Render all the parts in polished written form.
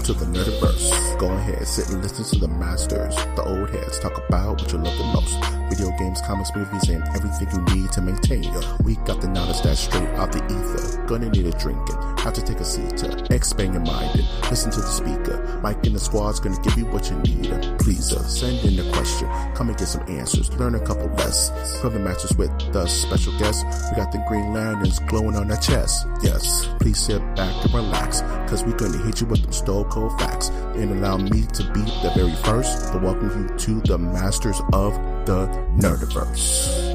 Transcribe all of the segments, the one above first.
to the Nerdiverse. Go ahead, sit and listen to the masters, the old heads, talk about what you love the most. Video games, comics, movies, and everything you need to maintain your week. Got the knowledge that's straight out the ether. Gonna need a drink and have to take a seat to expand your mind and listen to the speaker. Mike and the squad's gonna give you what you need. Please send in a question, come and get some answers, learn a couple lessons from the masters with the special guests. We got the green lanterns glowing on their chest. Yes, please sit back and relax, cause we're gonna hit you with them stone cold facts. And allow me to be the very first to welcome you to the masters of the Nerdiverse.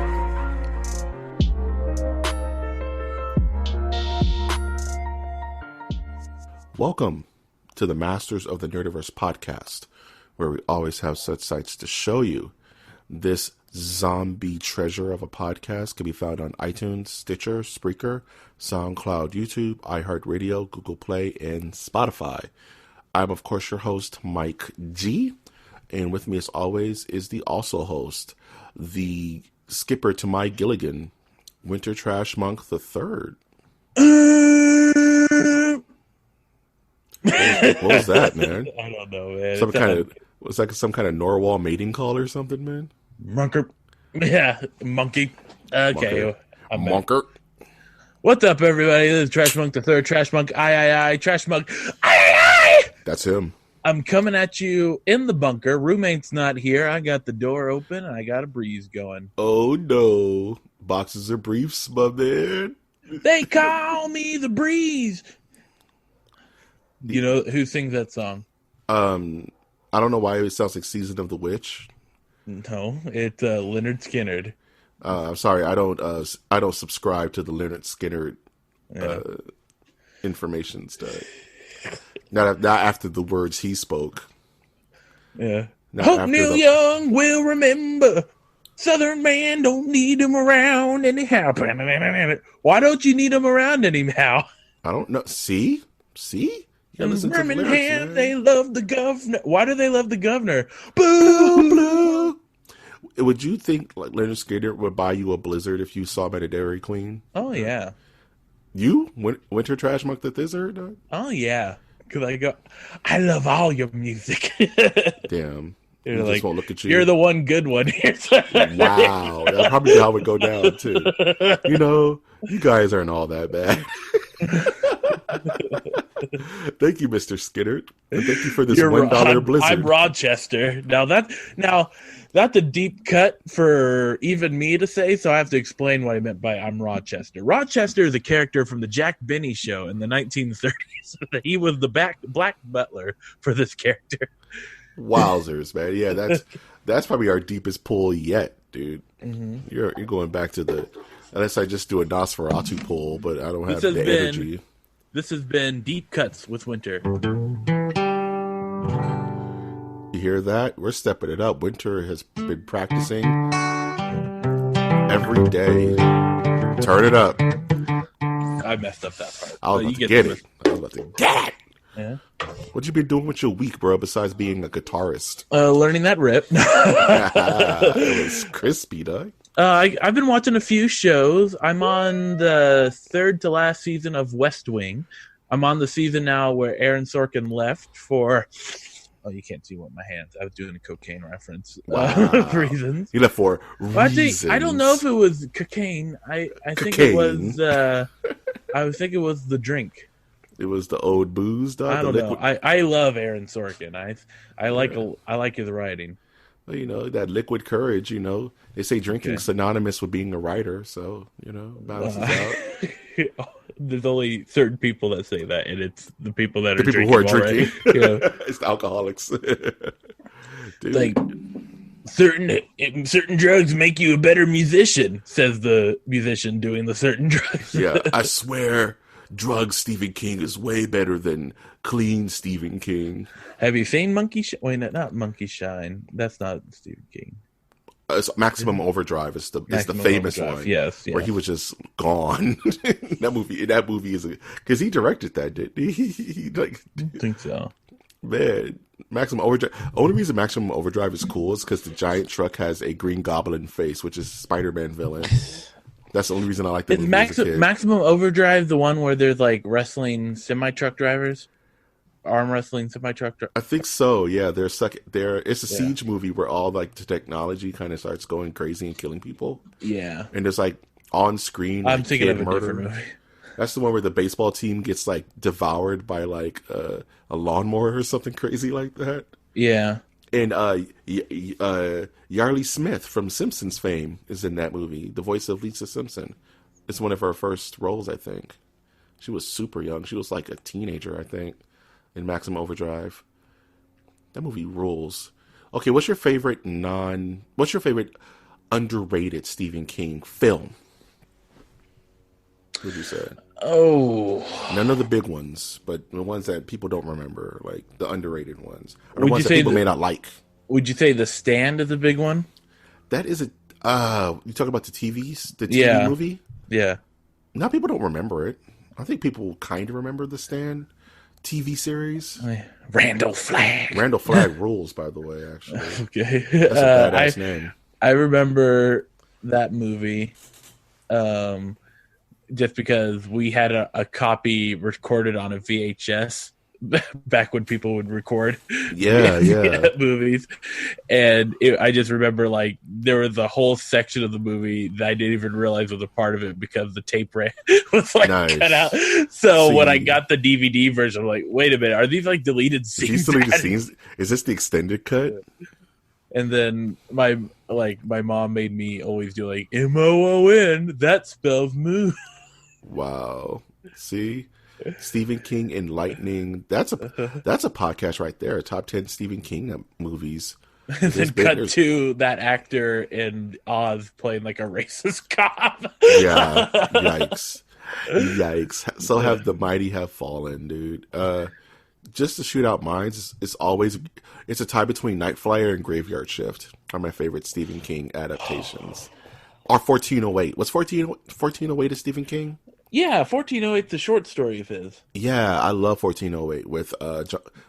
Welcome to the Masters of the Nerdiverse podcast, where we always have such sights to show you. This zombie treasure of a podcast can be found on iTunes, Stitcher, Spreaker, SoundCloud, YouTube, iHeartRadio, Google Play, and Spotify. I'm, of course, your host, Mike G. And with me, as always, is the also host, the skipper to my Gilligan, Winter Trash Monk the Third. What was that, man? I don't know, man. Was like some kind of Norwal mating call or something, man? Monker. Yeah, monkey. Okay. Monker. What's up, everybody? This is Trash Monk the Third. Trash Monk, Trash Monk, I. That's him. I'm coming at you in the bunker. Roommate's not here. I got the door open, and I got a breeze going. Oh, no. Boxes or briefs, my man. They call me the breeze. You know who sings that song? I don't know why it sounds like Season of the Witch. No, it's Leonard Skinner. I'm sorry, I don't subscribe to the Leonard Skinner information stuff. Not after the words he spoke. Yeah. Hope Neil Young will remember. Southern man don't need him around anyhow. Why don't you need him around anyhow? I don't know. See? In Birmingham, they love the governor. Why do they love the governor? Boo, blue. Would you think like Leonard Skinner would buy you a Blizzard if you saw him at a Dairy Queen? Oh, yeah. You? Winter Trash Monk the Thizard? Oh, yeah. Because I love all your music. Damn. You're just like, won't look at you. You're the one good one here. Wow. That's probably how it would go down, too. You know, you guys aren't all that bad. Thank you, Mr. Skinner. And thank you for this $1 Blizzard. I'm Rochester. Now that's a deep cut for even me to say, so I have to explain what I meant by I'm Rochester. Rochester is a character from the Jack Benny show in the 1930s. He was the black butler for this character. Wowzers, man. Yeah, that's probably our deepest pull yet, dude. Mm-hmm. You're going back to the, unless I just do a Nosferatu pull, but I don't have the energy. This has been Deep Cuts with Winter. You hear that? We're stepping it up. Winter has been practicing every day. Turn it up. I messed up that part. I was about to get it. Yeah. What you been doing with your week, bro, besides being a guitarist? Learning that rip. It was crispy, dog. I've been watching a few shows. I'm on the third to last season of West Wing. I'm on the season now where Aaron Sorkin left for... Oh, you can't see what my hands. I was doing a cocaine reference. Reasons. He left for reasons. I don't know if it was cocaine. I think it was... I was thinking it was the drink. It was the old booze, dog. I don't know. I love Aaron Sorkin. I like his writing. Well, you know, that liquid courage, you know. They say drinking is synonymous with being a writer, so, you know, balances out. There's only certain people that say that, and it's the people that who are drinking. Yeah. It's the alcoholics. Dude. Like, certain drugs make you a better musician, says the musician doing the certain drugs. Yeah, I swear drug Stephen King is way better than clean Stephen King. Have you seen Monkey Shine? Wait, not Monkey Shine. That's not Stephen King. It's Maximum Overdrive. It's the famous Overdrive. one. Yes, where he was just gone. That movie is because he directed that, didn't he? I think so. Man, Maximum Overdrive. Only reason Maximum Overdrive is cool is because the giant truck has a Green Goblin face, which is a Spider-Man villain. That's the only reason I like the movie as a kid. Maximum Overdrive the one where there's like wrestling semi-truck drivers? arm wrestling semi truck. I think so. Yeah, it's a Yeah. siege movie where all like the technology kind of starts going crazy and killing people, Yeah, and there's like on screen I'm like thinking kid of a murder. different movie. That's the one where the baseball team gets like devoured by like a lawnmower or something crazy like that. Yeah. And Yarly Smith from Simpsons fame is in that movie. The voice of Lisa Simpson. It's one of her first roles, I think. She was super young. She was like a teenager, I think, in Maximum Overdrive. That movie rules. Okay, what's your favorite underrated Stephen King film? What would you say? Oh, None of the big ones, but the ones that people don't remember, like the underrated ones, or the Would ones you that say people may not like. would you say The Stand is a big one? That is a. You talk about the TV Yeah. movie. Yeah. Now people don't remember it. I think people kind of remember the Stand TV series. Randall Flagg. Randall Flagg rules, by the way. Actually, Okay. that's a badass name. I remember that movie just because we had a copy recorded on a VHS back when people would record Yeah. movies. And I just remember like there was a whole section of the movie that I didn't even realize was a part of it because the tape was like Nice. cut out. So See. when I got the DVD version, I'm like, wait a minute, are these like deleted scenes? These deleted scenes? Is this the extended cut? And then my mom made me always do like MOON. That spells moon. Wow. See? Stephen King enlightening. That's a podcast right there. Top 10 Stephen King movies. And then cut to that actor in Oz playing like a racist cop. Yeah. Yikes. So have the mighty have fallen, dude. Just to shoot out minds, it's a tie between Night Flyer and Graveyard Shift are my favorite Stephen King adaptations. Or 1408. What's 1408 is Stephen King? Yeah, 1408 is a short story of his. Yeah, I love 1408 with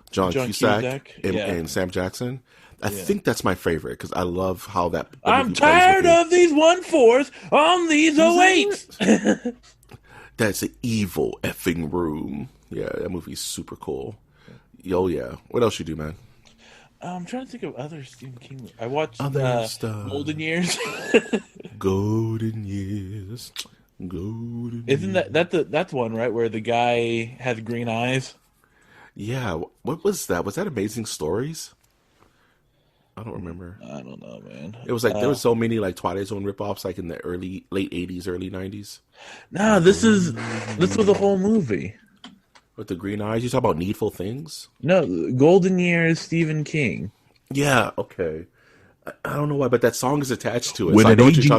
John Cusack and Sam Jackson. I think that's my favorite because I love how that. I'm tired of these 1/4 on these 08s. That's an evil effing room. Yeah, that movie's super cool. Yo, yeah. What else you do, man? I'm trying to think of other Stephen King movies. I watched Golden Years. Golden Years. Isn't that's one, right, where the guy has green eyes? Yeah. What was that? Was that Amazing Stories? I don't remember. I don't know, man. It was like there were so many like Twilight Zone ripoffs like in the late 80s, early 90s. No, this was a whole movie. With the green eyes? You talk about Needful Things? No, Golden Years, Stephen King. Yeah, okay. I don't know why, but that song is attached to it. When so an aging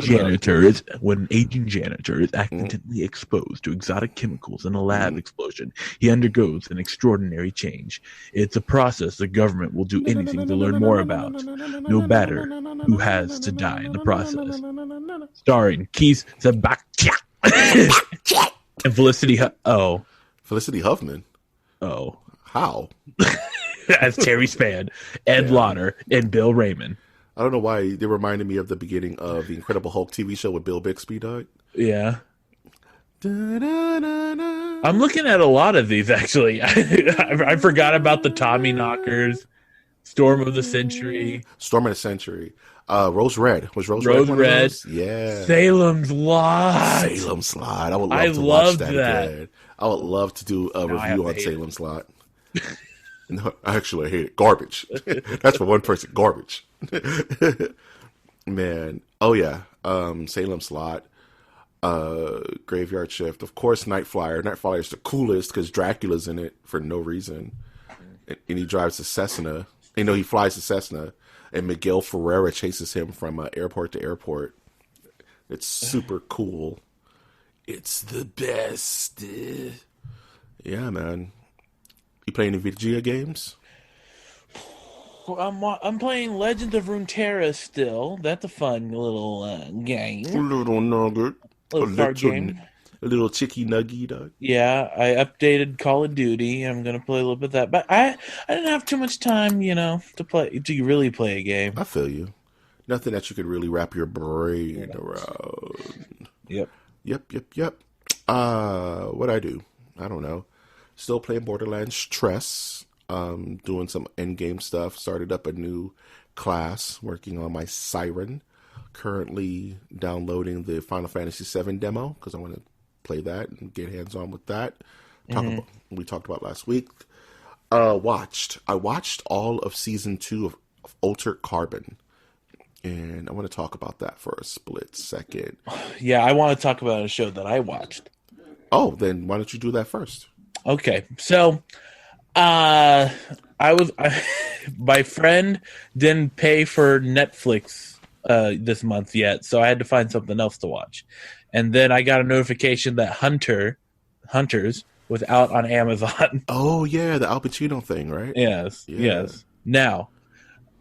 janitor is accidentally exposed to exotic chemicals in a lab explosion, he undergoes an extraordinary change. It's a process the government will do anything to learn more about, no matter who has to die in the process. Starring Keith Sebastian and Felicity. Felicity Huffman? Oh. How? As Terry Spann, Ed Lauder, and Bill Raymond. I don't know why they reminded me of the beginning of the Incredible Hulk TV show with Bill Bixby, dog. Yeah. I'm looking at a lot of these, actually. I forgot about the Tommy Knockers, Storm of the Century. Rose Red. Was Rose Red? One of those? Yeah. Salem's Lot. I would love to watch that again. I would love to do a review on Salem's Lot. No, actually, I hate it. Garbage. That's for one person. Garbage. Man. Oh, yeah. Salem's Lot. Graveyard Shift. Of course, Night Flyer. Night Flyer is the coolest because Dracula's in it for no reason. And he drives a Cessna. He flies a Cessna. And Miguel Ferreira chases him from airport to airport. It's super cool. It's the best. Yeah, man. You playing any video games? I'm playing Legend of Runeterra still. That's a fun little game. A little nugget. Little card game. A little chicky nuggy, dog. Yeah, I updated Call of Duty. I'm gonna play a little bit of that, but I didn't have too much time, to really play a game. I feel you. Nothing that you could really wrap your brain around. Yep. What I do? I don't know. Still playing Borderlands Stress. Doing some endgame stuff. Started up a new class. Working on my Siren. Currently downloading the Final Fantasy VII demo because I want to play that and get hands on with that. We talked about last week. I watched all of season 2 of Altered Carbon, and I want to talk about that for a split second. Yeah, I want to talk about a show that I watched. Oh, then why don't you do that first? Okay, so my friend didn't pay for Netflix this month yet, so I had to find something else to watch. And then I got a notification that Hunters was out on Amazon. Oh yeah, the Al Pacino thing, right? Yes, yeah. Yes. Now,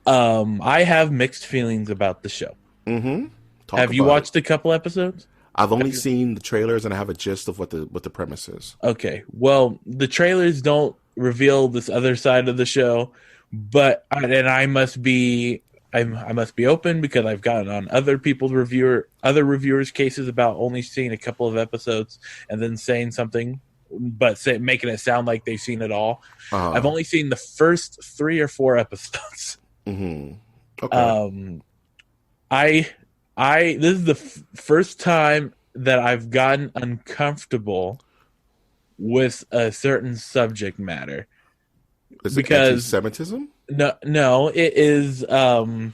I have mixed feelings about the show. Mm-hmm. Have you watched a couple episodes? I've only seen the trailers, and I have a gist of what the premise is. Okay, well, the trailers don't reveal this other side of the show, but I must be open because I've gotten on other reviewers' cases about only seeing a couple of episodes and then saying something, but making it sound like they've seen it all. I've only seen the first 3 or 4 episodes. Mm-hmm. Okay. This is the first time that I've gotten uncomfortable with a certain subject matter. Is it anti-Semitism? No, it is the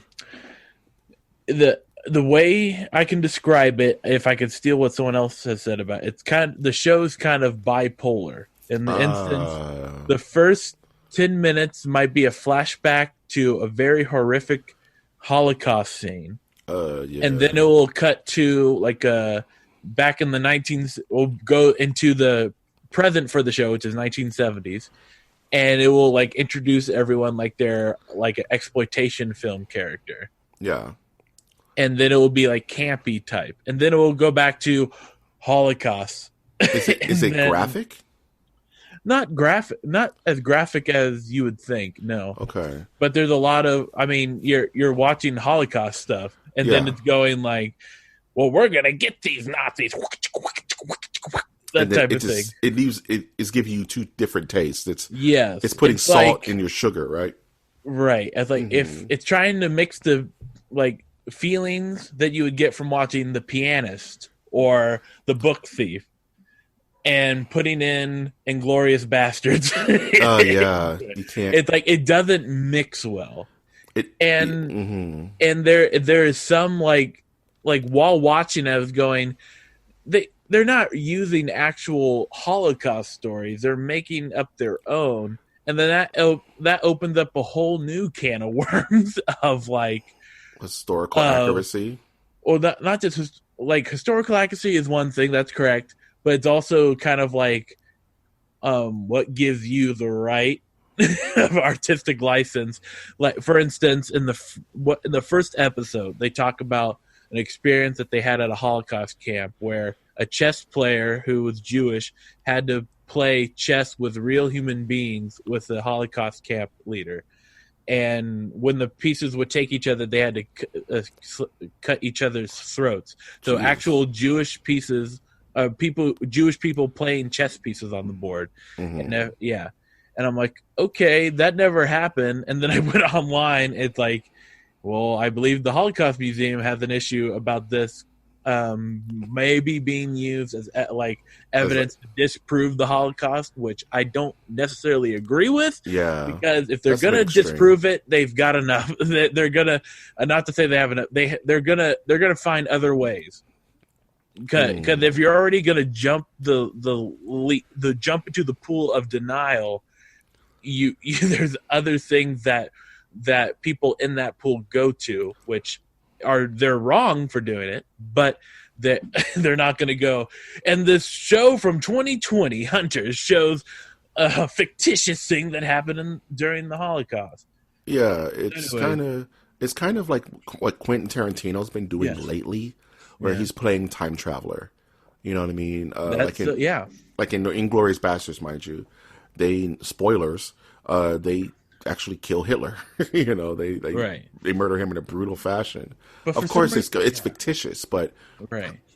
way I can describe it. If I could steal what someone else has said about it, the show's kind of bipolar. In the instance, the first 10 minutes might be a flashback to a very horrific Holocaust scene. Yeah. And then it will cut to like back in the 19s. We'll go into the present for the show, which is 1970s, and it will like introduce everyone like they're like an exploitation film character. Yeah. And then it will be like campy type, and then it will go back to Holocaust. Is it graphic? Not as graphic as you would think. No. Okay. But there's a lot of. I mean, you're watching Holocaust stuff. And then it's going like, well, we're going to get these Nazis. That type of thing. It's giving you 2 different tastes. It's putting salt like, in your sugar, right? Right. It's like if it's trying to mix the like feelings that you would get from watching The Pianist or The Book Thief and putting in Inglourious Bastards. Oh, yeah. You can't. It's like it doesn't mix well. And there is some like while watching, I was going, they're not using actual Holocaust stories; they're making up their own, and then that opens up a whole new can of worms of like historical accuracy. Or not just like historical accuracy is one thing, that's correct, but it's also kind of like what gives you the right of artistic license. Like for instance, in the first episode, they talk about an experience that they had at a Holocaust camp where a chess player who was Jewish had to play chess with real human beings with the Holocaust camp leader. And when the pieces would take each other, they had to cut each other's throats. So actual Jewish pieces, Jewish people playing chess pieces on the board. Mm-hmm. And and I'm like, okay, that never happened. And then I went online. It's like, well, I believe the Holocaust Museum has an issue about this maybe being used as like evidence to disprove the Holocaust, which I don't necessarily agree with. Yeah, because if they're gonna disprove it, they've got enough. They're gonna not to say they have enough. They're gonna find other ways. Because if you're already gonna jump the jump into the pool of denial, you there's other things that people in that pool go to, which they're wrong for doing it, but they're not going to go. And this show from 2020, Hunters, shows a fictitious thing that happened during the Holocaust. Yeah, it's kind of like what Quentin Tarantino's been doing lately, where he's playing time traveler. You know what I mean? Like in Inglourious Basterds, mind you, spoilers. They actually kill Hitler. You know, they murder him in a brutal fashion. Of course, it's fictitious, but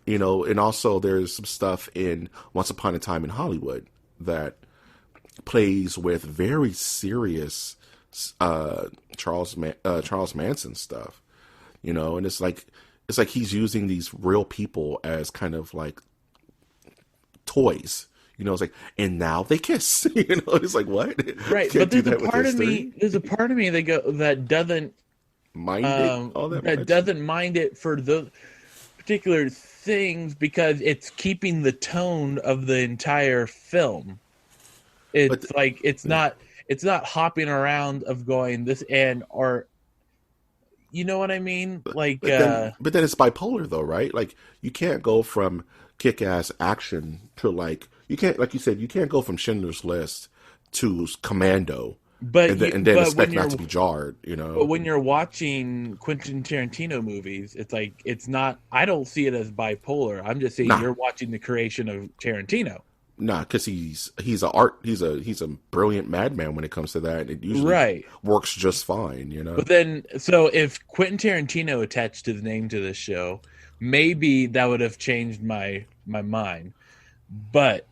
you know, and also there's some stuff in Once Upon a Time in Hollywood that plays with very serious Charles Manson stuff, and it's like he's using these real people as kind of like toys. It's like, and now they kiss. It's like, what? Right, but there's a part of me that doesn't mind it all that much. Doesn't mind it for the particular things because it's keeping the tone of the entire film. It's not hopping around of going this or you know what I mean? But then it's bipolar though, right? Like you can't go from kick-ass action to like you can't go from Schindler's List to Commando. And then expect not to be jarred, But when you're watching Quentin Tarantino movies, it's not. I don't see it as bipolar. I'm just saying you're watching the creation of Tarantino. Nah, because he's a brilliant madman when it comes to that. It usually works just fine, But then, so if Quentin Tarantino attached his name to this show, maybe that would have changed my mind. But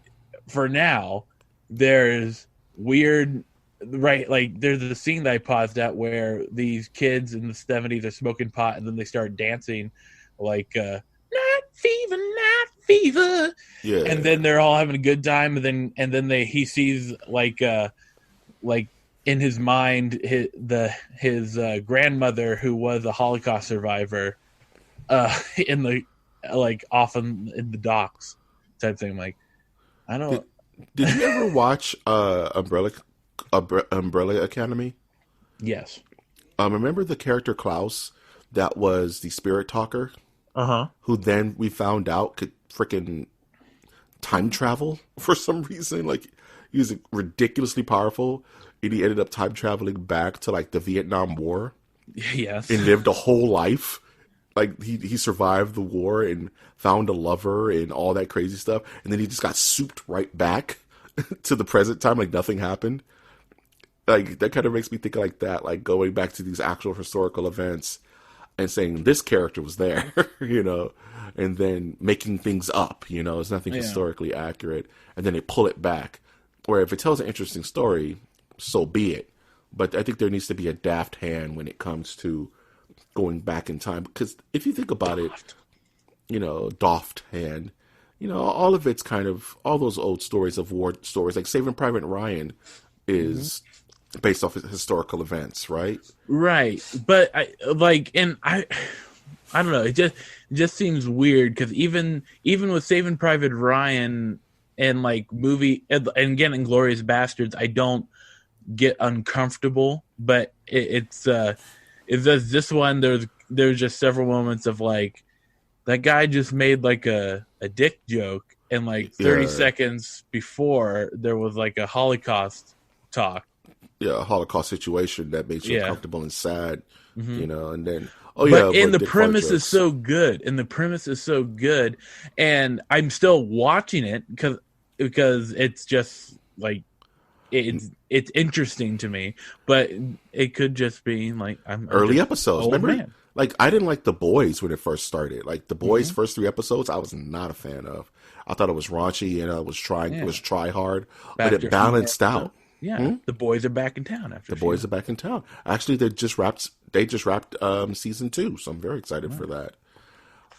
for now, there's weird. Right, like there's a scene that I paused at where these kids in the 70s are smoking pot and then they start dancing like night fever. Yeah. And then they're all having a good time and then he sees like in his mind his grandmother who was a Holocaust survivor in the often in the docks type thing. Like I don't Did you ever watch Umbrella Academy? Yes. Remember the character Klaus that was the spirit talker? Who then we found out could freaking time travel for some reason. Like he was ridiculously powerful, and he ended up time traveling back to like the Vietnam War. Yes. And lived a whole life. Like he survived the war and found a lover and all that crazy stuff, and then he just got souped right back to the present time like nothing happened. Like that kind of makes me think like that, like going back to these actual historical events and saying this character was there, and then making things up, it's nothing historically accurate, and then they pull it back. Where if it tells an interesting story, so be it. But I think there needs to be a daft hand when it comes to going back in time, because if you think about it, daft hand, all of it's kind of all those old stories of war stories, like Saving Private Ryan is based off of historical events, right? Right, but I don't know. It just seems weird because even with Saving Private Ryan and like movie and again Inglourious Bastards, I don't get uncomfortable, but it's just this one. There's just several moments of like that guy just made like a dick joke, and like 30 seconds before there was like a Holocaust talk. Yeah, a Holocaust situation that made you uncomfortable and sad, and then the premise is so good, and I'm still watching it because it's just like it's interesting to me, but it could just be like I'm early episodes. Remember, man. Like I didn't like The Boys when it first started. Like The Boys' first 3 episodes, I was not a fan of. I thought it was raunchy and it was try hard, but it balanced out. Yeah, The Boys are back in town after. The Boys are back in town. Actually, they just wrapped season 2, so I'm very excited for that.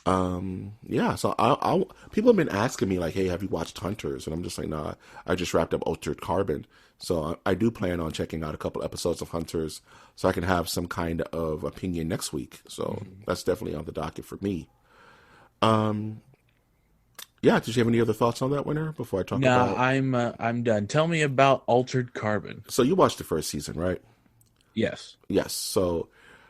So I'll people have been asking me like, hey, have you watched Hunters? And I'm just like, nah, I just wrapped up Altered Carbon. So I do plan on checking out a couple episodes of Hunters so I can have some kind of opinion next week. So that's definitely on the docket for me. Yeah, did you have any other thoughts on that, Winner, before I talk about... No, I'm done. Tell me about Altered Carbon. So you watched the first season, right? Yes. Yes, so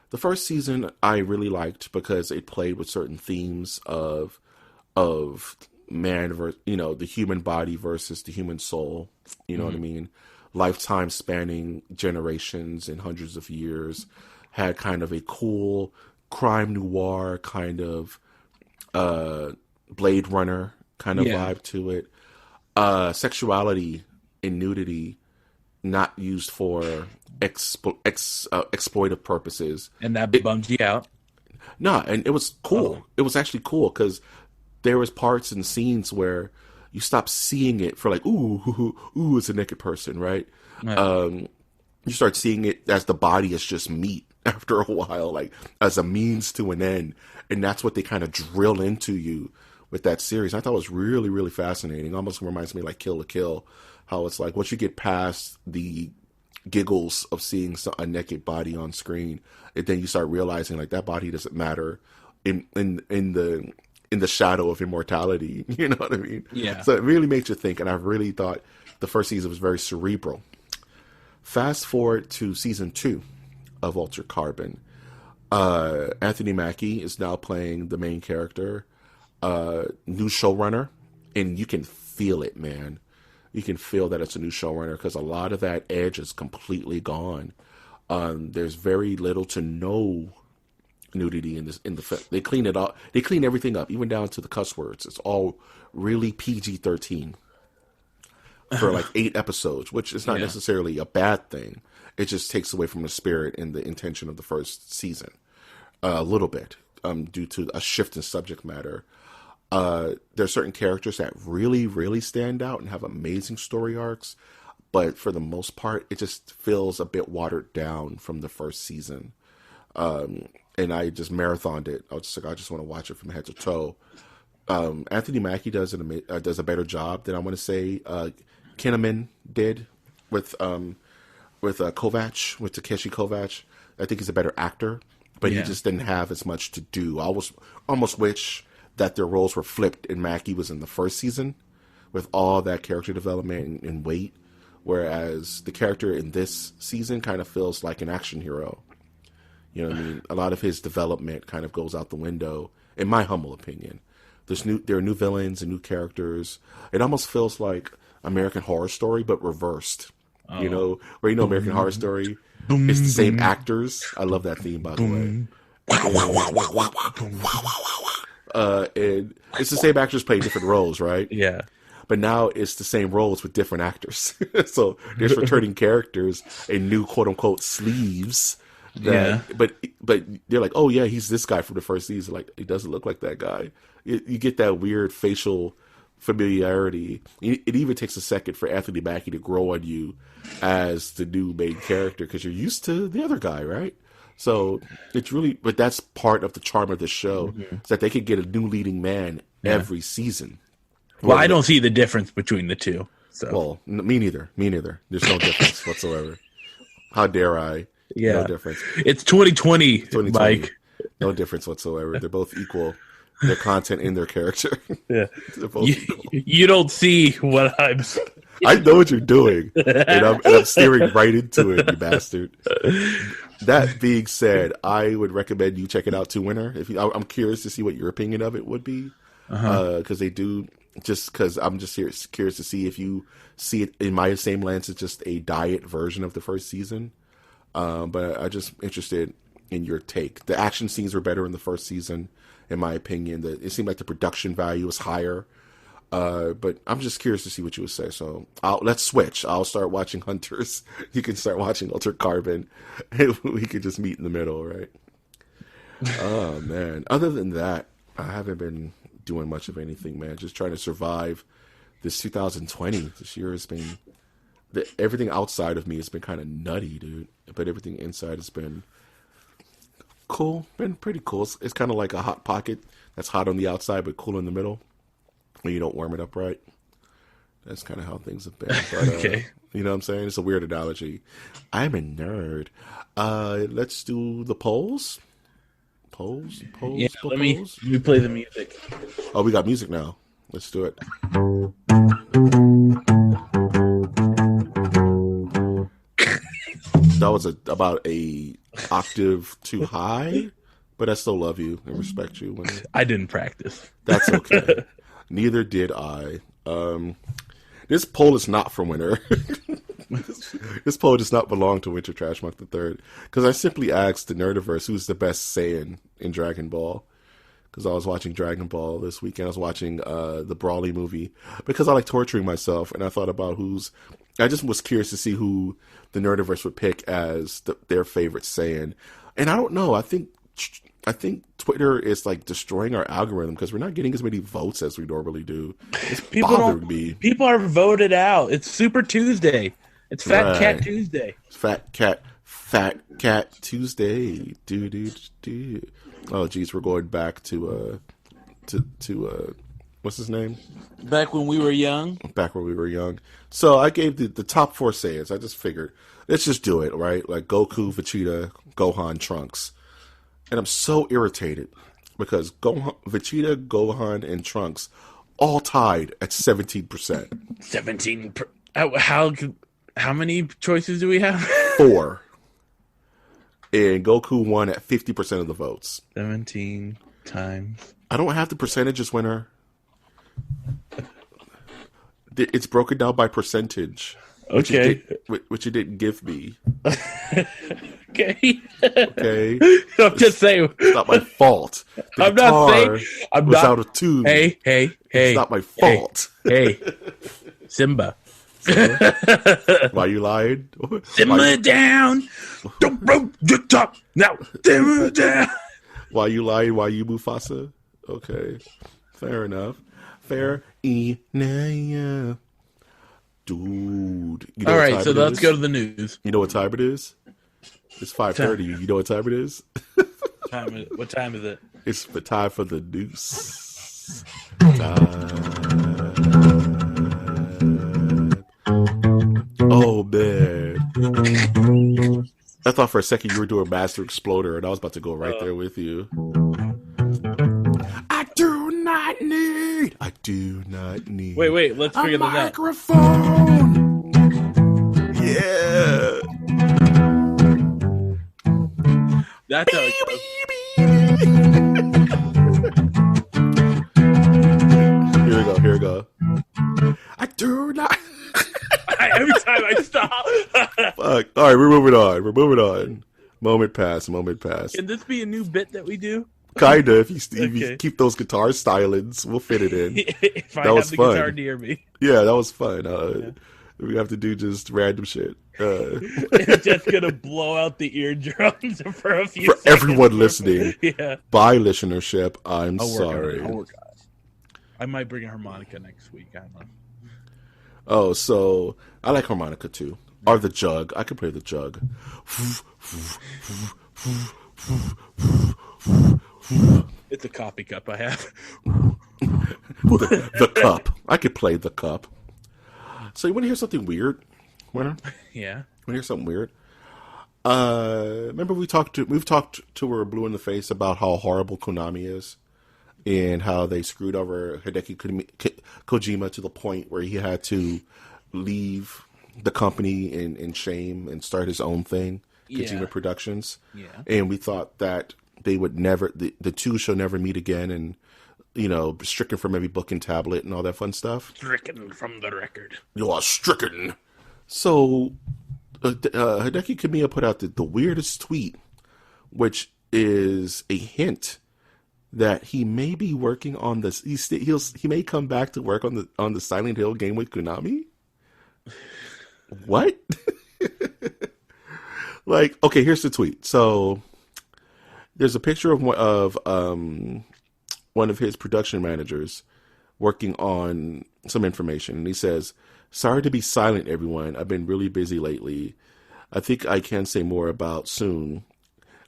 the first season I really liked because it played with certain themes of man versus, the human body versus the human soul, you know what I mean? Lifetime spanning generations and hundreds of years, had kind of a cool crime noir kind of Blade Runner kind of vibe to it. Sexuality and nudity not used for exploitive purposes. And that bums you out? No, and it was cool. It was actually cool because there was parts and scenes where you stop seeing it for like, ooh, it's a naked person, right? Right. You start seeing it as the body is just meat after a while, like as a means to an end. And that's what they kind of drill into you with that series. I thought it was really, really fascinating. Almost reminds me like Kill la Kill, how it's like once you get past the giggles of seeing a naked body on screen, and then you start realizing like that body doesn't matter in the shadow of immortality. You know what I mean? Yeah. So it really makes you think, and I really thought the first season was very cerebral. Fast forward to season 2 of Altered Carbon. Anthony Mackie is now playing the main character, new showrunner, and you can feel it, man. You can feel that it's a new showrunner because a lot of that edge is completely gone. There's very little to no nudity in the they clean it up. They clean everything up, even down to the cuss words. It's all really PG-13 for like 8 episodes, which is not necessarily a bad thing. It just takes away from the spirit and the intention of the first season a little bit, due to a shift in subject matter. There are certain characters that really, really stand out and have amazing story arcs, but for the most part, it just feels a bit watered down from the first season. And I just marathoned it. I was just like, I just want to watch it from head to toe. Anthony Mackie does a better job than I want to say Kinnaman did with Kovacs, with Takeshi Kovacs. I think he's a better actor, but he just didn't have as much to do. I almost wish that their roles were flipped and Mackie was in the first season with all that character development and weight, whereas the character in this season kind of feels like an action hero. You know what I mean? A lot of his development kind of goes out the window, in my humble opinion. There are new villains and new characters. It almost feels like American Horror Story, but reversed. You know, where American Horror Story, it's the same actors. I love that theme, by the way. And it's the same actors playing different roles, right? Yeah. But now it's the same roles with different actors. So there's returning characters and new quote unquote sleeves. But they're like, oh yeah, he's this guy from the first season. Like, he doesn't look like that guy. You get that weird facial familiarity. It even takes a second for Anthony Mackie to grow on you as the new main character because you're used to the other guy, right? So it's really, but that's part of the charm of the show, is that they could get a new leading man every season. Well, I don't see the difference between the two. So. Well, me neither. There's no difference whatsoever. How dare I? Yeah. No difference. It's 2020, Mike. No difference whatsoever. They're both equal. Their content and their character. Yeah. They're both equal. You don't see what I'm... I know what you're doing, and I'm staring right into it, you bastard. That being said, I would recommend you check it out too, Winter. I'm curious to see what your opinion of it would be, because they do. Just because I'm just curious to see if you see it in my same lens as just a diet version of the first season. But I'm just interested in your take. The action scenes were better in the first season, in my opinion. It seemed like the production value was higher. But I'm just curious to see what you would say. So let's switch. I'll start watching Hunters. You can start watching Altered Carbon. And we could just meet in the middle, right? Oh, man. Other than that, I haven't been doing much of anything, man. Just trying to survive this 2020. This year has been... everything outside of me has been kind of nutty, dude. But everything inside has been cool. Been pretty cool. It's kind of like a hot pocket that's hot on the outside but cool in the middle. When you don't warm it up right. That's kind of how things have been. But, okay. You know what I'm saying? It's a weird analogy. I'm a nerd. Let's do the polls. Polls? Yeah, let me play the music. Oh, we got music now. Let's do it. That was about a octave too high, but I still love you and respect you. I didn't practice. That's okay. Neither did I. This poll is not for Winter. This poll does not belong to Winter Trash Month III. Because I simply asked the Nerdiverse who's the best Saiyan in Dragon Ball. Because I was watching Dragon Ball this weekend. I was watching the Brawly movie. Because I like torturing myself. And I thought about I just was curious to see who the Nerdiverse would pick as their favorite Saiyan. And I don't know. I think I think Twitter is like destroying our algorithm because we're not getting as many votes as we normally do. It's bothering me. People are voted out. It's Super Tuesday. It's Fat Cat Tuesday. Fat Cat Tuesday. Do. Oh, geez, we're going back to what's his name? Back when we were young. Back when we were young. So I gave the top 4 Saiyans. I just figured, let's just do it, right? Like Goku, Vegeta, Gohan, Trunks. And I'm so irritated because Vegeta, Gohan, and Trunks all tied at 17%. 17. How many choices do we have? 4. And Goku won at 50% of the votes. 17 times. I don't have the percentages, winner. It's broken down by percentage. Okay. Which you didn't give me. Okay. I'm just saying. It's not my fault. I'm not saying. I'm not. Out of tune. Hey. It's not my fault. Hey. Simba. Why you lying? Simmer down. Don't broke your top. Now simmer down. Why you lying? Why you Mufasa? Okay. Fair enough. Fair enough. Dude. You know all right, so let's go to the news. You know what time it is? It's 5:30. You know what time it is? What time is it? It's the time for the news. Oh, man. I thought for a second you were doing Master Exploder, and I was about to go right there with you. I do not need. Wait. Let's figure that out. Microphone. Yeah. That's how it goes. Here we go. I do not. Every time I stop. Fuck. All right, we're moving on. Moment pass. Can this be a new bit that we do? Kinda. If you keep those guitar stylings, we'll fit it in. If I have the guitar near me. Yeah, that was fun. We have to do just random shit. It's just gonna blow out the eardrums for a few seconds. Everyone listening. Yeah. Bye, listenership. I'm sorry. I'll work on it. I might bring a harmonica next week. I don't know. Oh, so I like harmonica too. Or the jug. I can play the jug. It's a coffee cup I have. the cup. I could play the cup. So you want to hear something weird, Winter? Yeah. Want to hear something weird? Remember we've talked to her blue in the face about how horrible Konami is and how they screwed over Hideki Kojima to the point where he had to leave the company in shame and start his own thing, Kojima Productions. Yeah. And we thought that they would never, the two shall never meet again, and stricken from every book and tablet and all that fun stuff. Stricken from the record. You are stricken. So, Hideki Kamiya put out the weirdest tweet, which is a hint that he may be working on this. He may come back to work on the Silent Hill game with Konami. What? Okay, here's the tweet. So, there's a picture of one of his production managers working on some information, and he says, "Sorry to be silent, everyone. I've been really busy lately. I think I can say more about soon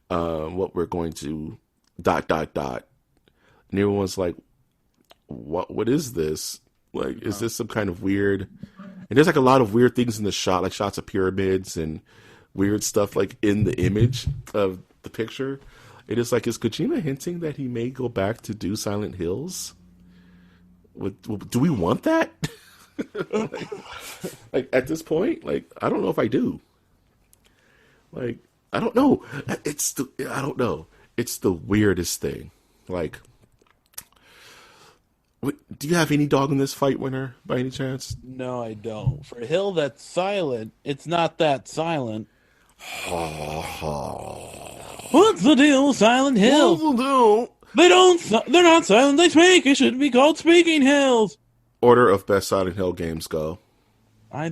what we're going to ... And everyone's like, what is this? Like, is this some kind of weird... And there's like a lot of weird things in the shot, like shots of pyramids and weird stuff like in the image of the picture. It is like, is Kojima hinting that he may go back to do Silent Hills? Do we want that? like at this point, I don't know if I do. I don't know. I don't know. It's the weirdest thing. Do you have any dog in this fight, Winner, by any chance? No, I don't. For a hill that's silent, it's not that silent. What's the deal with Silent Hill? What's the deal? They're not silent, they speak. It shouldn't be called Speaking Hills. Order of best Silent Hill games, go. I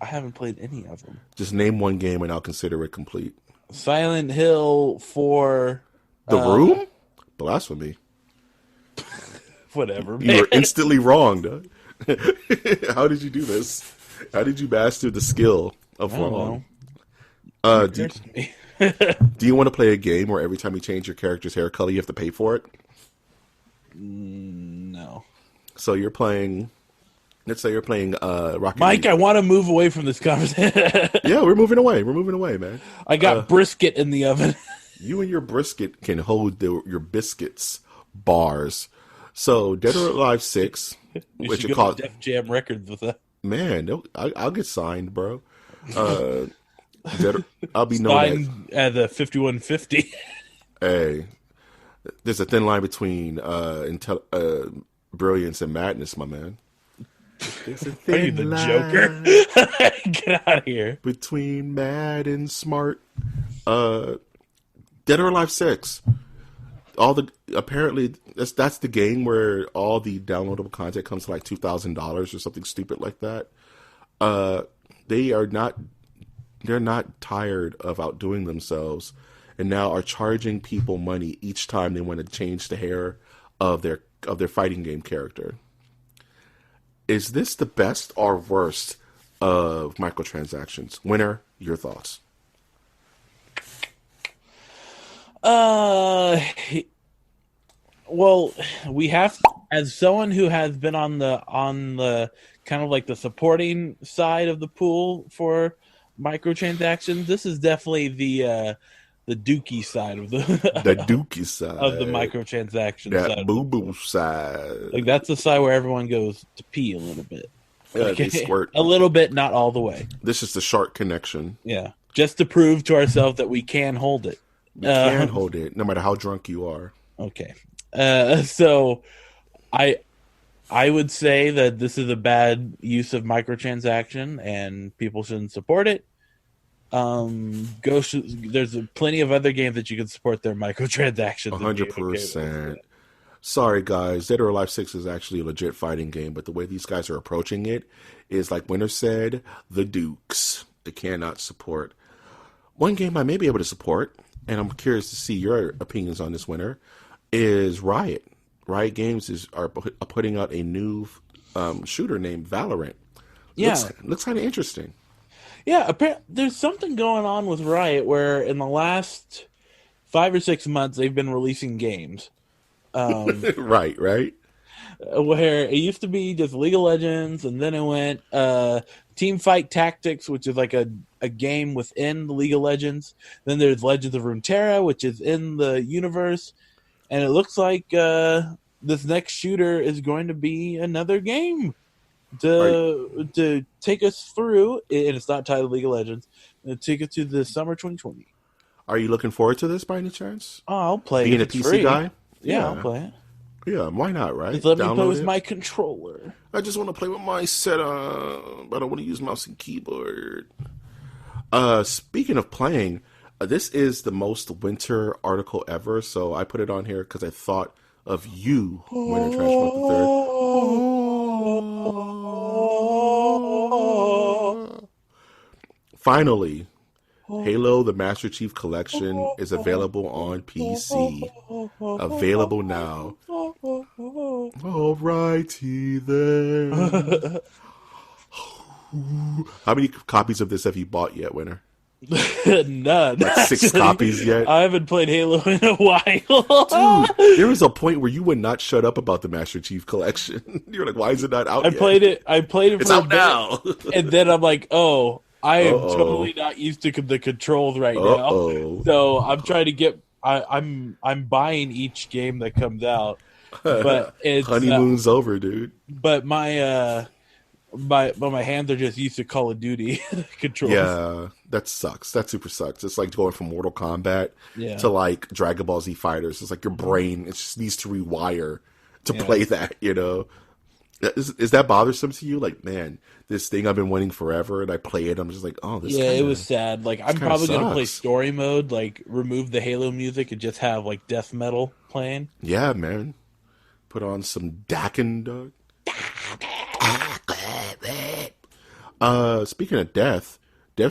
haven't played any of them. Just name one game and I'll consider it complete. Silent Hill 4, The Room? Blasphemy. Whatever, man. You were instantly wrong, Doug. How did you do this? How did you master the skill of wrong? Do you want to play a game where every time you change your character's hair color, you have to pay for it? No. So you're playing... Let's say you're playing Rocket Mike, League. I want to move away from this conversation. Yeah, we're moving away. We're moving away, man. I got brisket in the oven. You and your brisket can hold your biscuits bars. So Dead or Alive 6, which you call Def Jam Records with that. Man, I'll get signed, bro. I'll be known Signed at the 5150. Hey, there's a thin line between brilliance and madness, my man. There's a thin Are you the line Joker? Get out of here. between mad and smart. Dead or Alive 6. Apparently that's the game where all the downloadable content comes to like $2,000 or something stupid like that. They're not tired of outdoing themselves, and now are charging people money each time they want to change the hair of their fighting game character. Is this the best or worst of microtransactions? Winner, your thoughts? Well, we have, as someone who has been on the kind of like the supporting side of the pool for microtransactions, this is definitely the dookie side of the Dookie side of the microtransaction that side. boo boo side. Like that's the side where everyone goes to pee a little bit. Yeah, they squirt a little bit, not all the way. This is the shark connection. Yeah, just to prove to ourselves that we can hold it. You can hold it, no matter how drunk you are. Okay, so I would say that this is a bad use of microtransaction, and people shouldn't support it. There's plenty of other games that you can support their microtransactions. 100%. Sorry, guys. Dead or Alive 6 is actually a legit fighting game, but the way these guys are approaching it is, like Winter said, the Dukes. They cannot support. One game I may be able to support, and I'm curious to see your opinions on this, Winter, is Riot. Riot Games are putting out a new shooter named Valorant. Yeah. Looks kind of interesting. Yeah, there's something going on with Riot where in the last 5 or 6 months they've been releasing games. Right. Where it used to be just League of Legends, and then it went Team Fight Tactics, which is like a game within the League of Legends. Then there's Legends of Runeterra, which is in the universe. And it looks like this next shooter is going to be another game to take us through, and it's not titled League of Legends, to take us to the summer 2020. Are you looking forward to this by any chance? Oh, I'll play Being it. a PC free. guy? Yeah, I'll play it. Yeah, why not, right? Just let me play Download with it. my controller. I just want to play with my setup, but I want to use mouse and keyboard. Speaking of playing, this is the most winter article ever, so I put it on here because I thought of you, Winter Trash Month the Third. Finally, Halo the Master Chief Collection is available on PC. Available now. Alrighty then. How many copies of this have you bought yet, Winter? None. Like 6 copies yet? I haven't played Halo in a while. Dude, there was a point where you would not shut up about the Master Chief Collection. You're like, why is it not out yet? I played it It's for out now. And then I'm like, oh, I am totally not used to the controls right now. So I'm trying to get. I'm buying each game that comes out, but it's honeymoon's over, dude. But my hands are just used to Call of Duty controls. Yeah, that sucks. That super sucks. It's like going from Mortal Kombat to like Dragon Ball Z Fighters. It's like your brain it just needs to rewire to play that. You know, is that bothersome to you? Like, man, this thing I've been wanting forever, and I play it. I'm just like, oh, this. Yeah, it was sad. Like, I'm probably gonna play story mode. Like, remove the Halo music and just have like death metal playing. Yeah, man. Put on some Dakin, dog. Speaking of Death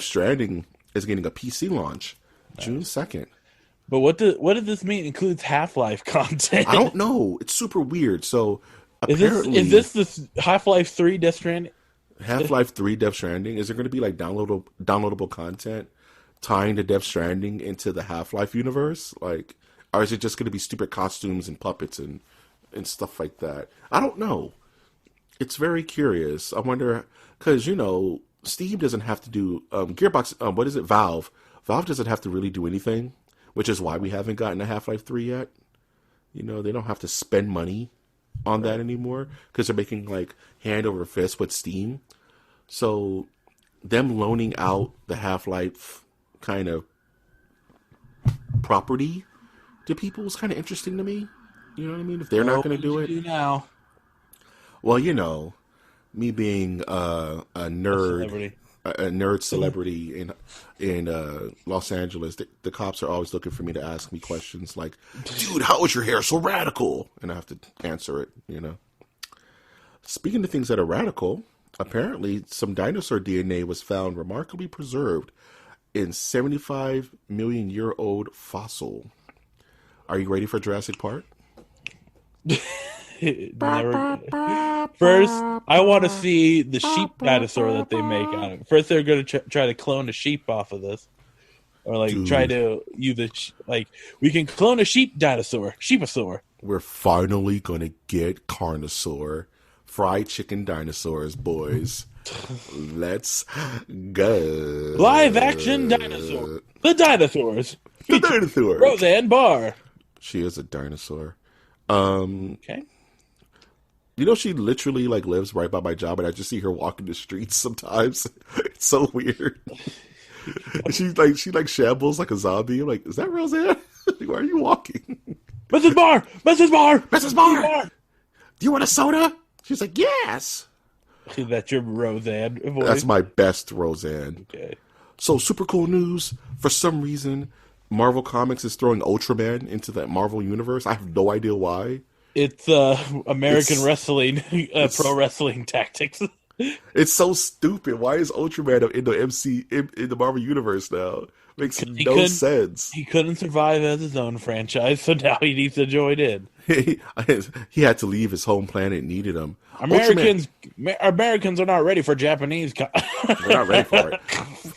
Stranding is getting a PC launch June 2nd. But what does this mean? Includes Half-Life content? I don't know. It's super weird. So apparently, is this Half-Life 3 Death Stranding? Half-Life 3 Death Stranding, is there going to be like downloadable content tying the Death Stranding into the Half-Life universe? Like, or is it just going to be stupid costumes and puppets and stuff like that? I don't know. It's very curious. I wonder, because, Steam doesn't have to do, Gearbox, what is it, Valve? Valve doesn't have to really do anything, which is why we haven't gotten a Half-Life 3 yet. They don't have to spend money on that anymore because they're making like hand over fist with Steam. So them loaning out the Half-Life kind of property to people is kind of interesting to me. You know what I mean? If they're not going to do it now. Well, me being a nerd celebrity in Los Angeles, the cops are always looking for me to ask me questions like, "Dude, how is your hair so radical?" And I have to answer it. Speaking of things that are radical, apparently some dinosaur DNA was found remarkably preserved in 75 million year old fossil. Are you ready for Jurassic Park? First, I want to see the sheep dinosaur that they make out of it. First, they're going to try to clone a sheep off of this, or like try to use we can clone a sheep dinosaur, sheeposaur. We're finally going to get Carnosaur, fried chicken dinosaurs, boys. Let's go. Live action dinosaur. The dinosaurs. The dinosaur. Roseanne Barr. She is a dinosaur. Okay. She literally lives right by my job, and I just see her walking the streets sometimes. It's so weird. she shambles like a zombie. I'm like, is that Roseanne? Why are you walking? Mrs. Barr! Mrs. Barr! Mrs. Barr! Do you want a soda? She's like, yes. That's your Roseanne voice? That's my best Roseanne. Okay. So, super cool news. For some reason, Marvel Comics is throwing Ultraman into that Marvel universe. I have no idea why. It's American wrestling, pro wrestling tactics. It's so stupid. Why is Ultraman in the Marvel universe now? Makes no sense. He couldn't survive as his own franchise, so now he needs to join in. He had to leave his home planet. Needed him. Americans are not ready for Japanese. They're not ready for it.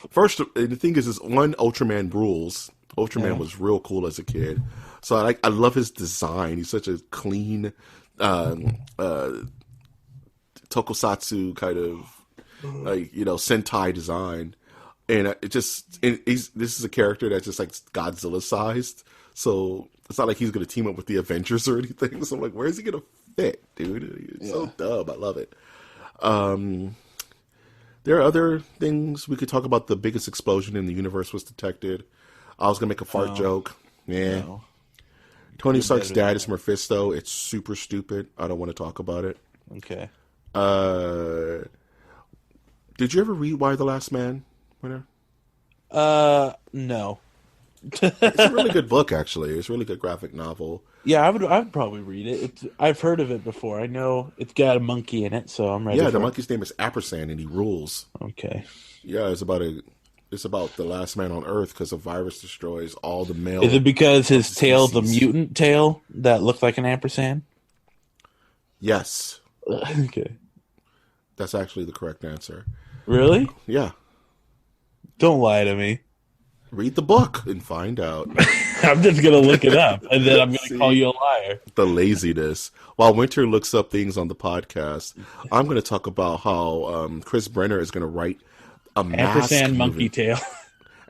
First, the thing is one Ultraman rules. Ultraman was real cool as a kid. So I love his design. He's such a clean tokusatsu kind of Sentai design. And this is a character that's just like Godzilla sized. So it's not like he's going to team up with the Avengers or anything. So I'm like, where is he going to fit, dude? It's so dumb. I love it. There are other things we could talk about. The biggest explosion in the universe was detected. I was going to make a fart joke. Yeah. No. Tony Stark's dad is Mephisto. It's super stupid. I don't want to talk about it. Okay. Did you ever read Y the Last Man, Winter? No. It's a really good book, actually. It's a really good graphic novel. Yeah, I would probably read it. I've heard of it before. I know it's got a monkey in it, so I'm ready. Yeah, the monkey's name is Ampersand, and he rules. Okay. Yeah, it's about the last man on Earth because a virus destroys all the male. Is it because his tail, the mutant tail, that looks like an ampersand? Yes. Okay. That's actually the correct answer. Really? Yeah. Don't lie to me. Read the book and find out. I'm just going to look it up, and then I'm going to call you a liar. The laziness. While Winter looks up things on the podcast, I'm going to talk about how Chris Brenner is going to write a Ampersand monkey tail.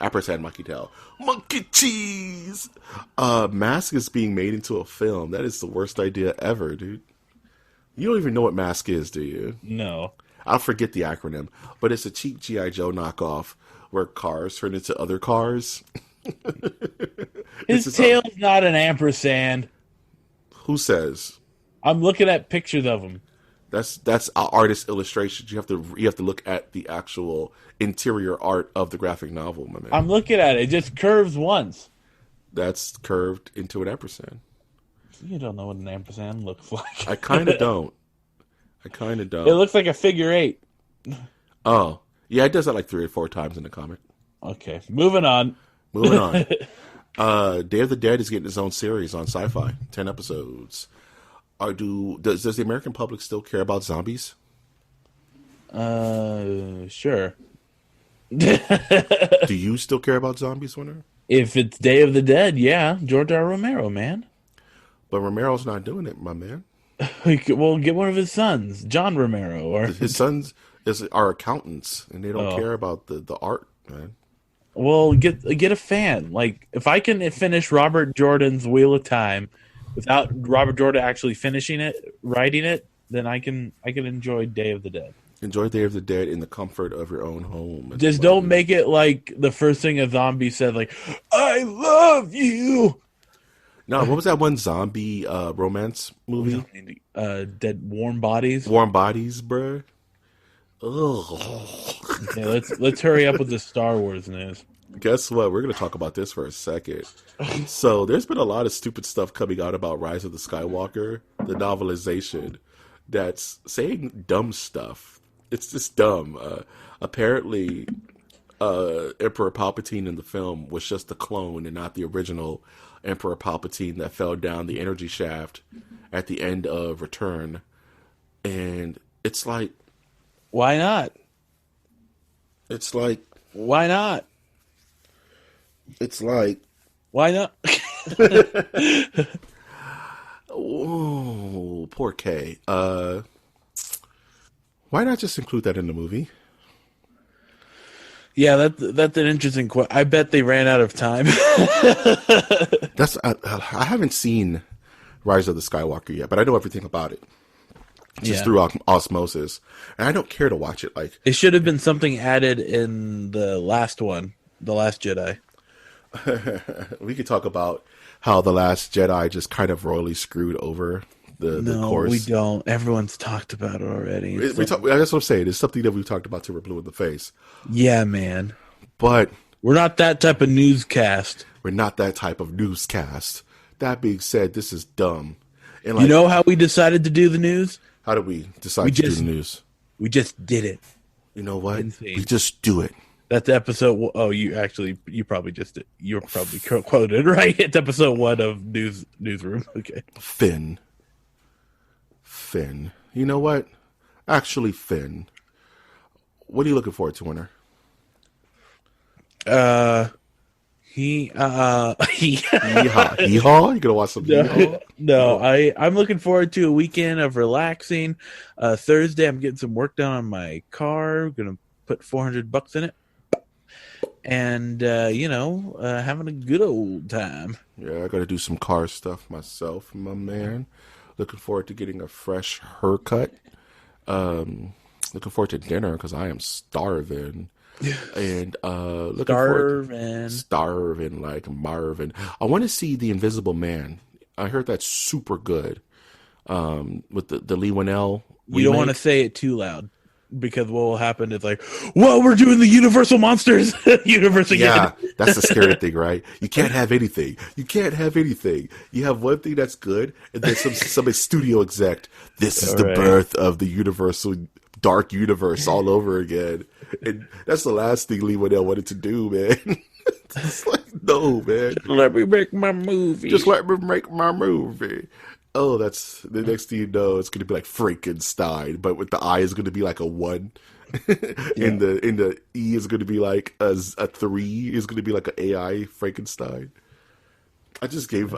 Ampersand monkey tail. Monkey cheese! Mask is being made into a film. That is the worst idea ever, dude. You don't even know what Mask is, do you? No. I'll forget the acronym, but it's a cheap G.I. Joe knockoff where cars turn into other cars. His tail's not an ampersand. Who says? I'm looking at pictures of him. That's artist illustrations. You have to look at the actual interior art of the graphic novel, my man. I'm looking at it. It just curves once. That's curved into an ampersand. You don't know what an ampersand looks like. I kind of don't. It looks like a figure eight. Oh. Yeah, it does that like 3 or 4 times in the comic. Okay. Moving on. Day of the Dead is getting its own series on Sci-Fi, 10 episodes. Does the American public still care about zombies? Sure. Do you still care about zombies, Winter? If it's Day of the Dead, yeah, George R. Romero, man. But Romero's not doing it, my man. Well, get one of his sons, John Romero, or his sons are accountants, and they don't care about the art, man. Well, get a fan. Like, if I can finish Robert Jordan's Wheel of Time without Robert Jordan actually finishing it, writing it, then I can enjoy Day of the Dead. Enjoy Day of the Dead in the comfort of your own home. Just don't make it like the first thing a zombie said, like, "I love you." No, what was that one zombie romance movie? Dead Warm Bodies. Warm Bodies, bruh. Ugh. Yeah, let's hurry up with the Star Wars news. Guess what? We're going to talk about this for a second. So there's been a lot of stupid stuff coming out about Rise of the Skywalker, the novelization, that's saying dumb stuff. It's just dumb. Apparently, Emperor Palpatine in the film was just a clone and not the original Emperor Palpatine that fell down the energy shaft at the end of Return. And it's like... Why not? It's like... Why not? It's like... Why not? Oh, poor Kay. Why not just include that in the movie? Yeah, that's an interesting question. I bet they ran out of time. I haven't seen Rise of the Skywalker yet, but I know everything about it. Just through osmosis. And I don't care to watch it. Like, it should have been something added in the last one, The Last Jedi. We could talk about how The Last Jedi just kind of royally screwed over the course. No, we don't. Everyone's talked about it already. That's what I'm saying. It's something that we've talked about till we're blue in the face. Yeah, man. But we're not that type of newscast. We're not that type of newscast. That being said, this is dumb. And you know how we decided to do the news? How did we decide to do the news? We just did it. You know what? Insane. We just do it. That's episode. Oh, you probably just did. You were probably quoted right. It's episode 1 of Newsroom. Okay. Finn. You know what? Actually, Finn. What are you looking forward to, Winter? Yeehaw. You gonna watch some Yeehaw? No, I'm looking forward to a weekend of relaxing. Thursday, I'm getting some work done on my car. Gonna put $400 in it, and having a good old time. Yeah, I gotta do some car stuff myself, my man. Looking forward to getting a fresh haircut. Looking forward to dinner because I am starving. And starving like Marvin. I want to see The Invisible Man. I heard that's super good. With the Lee Winnell remake. You don't want to say it too loud because what will happen is like, well, we're doing the Universal Monsters universe again. Yeah, that's the scary thing, right? You can't have anything. You have one thing that's good, and then some studio exec. This is the birth of the Universal Dark Universe all over again. And that's the last thing Lee Winnell wanted to do, man. It's like, no, man. Let me make my movie. Just let me make my movie. Oh, that's the next thing you know, it's going to be like Frankenstein, but with the I is going to be like a 1. And the E is going to be like a 3. Is going to be like an AI Frankenstein. I just gave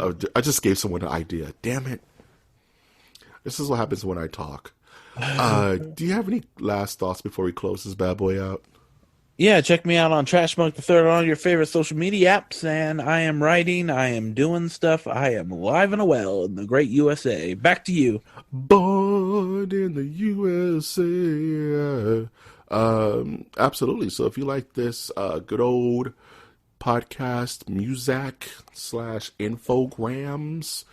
someone an idea. Damn it. This is what happens when I talk. Do you have any last thoughts before we close this bad boy out? Yeah, check me out on Trash Monk the Third on all your favorite social media apps. And I am writing, I am doing stuff, I am alive and well in the great USA. Back to you. Born in the USA. Absolutely. So if you like this good old podcast music / infograms,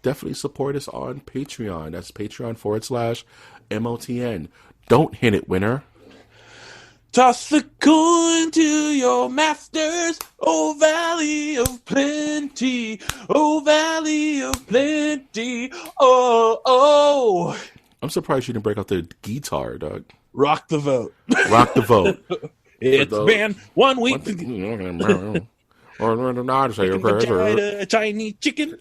definitely support us on Patreon. That's Patreon.com/MOTN. Don't hit it, winner. Toss the coin to your masters, oh valley of plenty, oh valley of plenty, oh. I'm surprised you didn't break out the guitar, dog. Rock the vote. Rock the vote. It's been 1 week. Or not say vagina, Chinese chicken.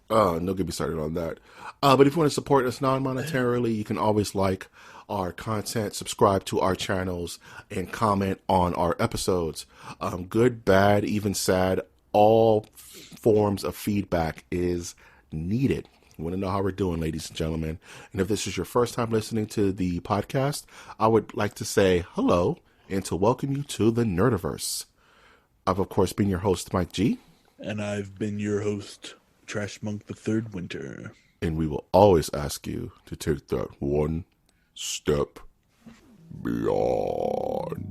don't get me started on that. But if you want to support us non-monetarily, you can always like our content, subscribe to our channels, and comment on our episodes. Good, bad, even sad, all forms of feedback is needed. We want to know how we're doing, ladies and gentlemen. And if this is your first time listening to the podcast, I would like to say hello and to welcome you to the Nerdiverse. I've, of course, been your host, Mike G. And I've been your host, Trash Monk the Third Winter. And we will always ask you to take that one step beyond.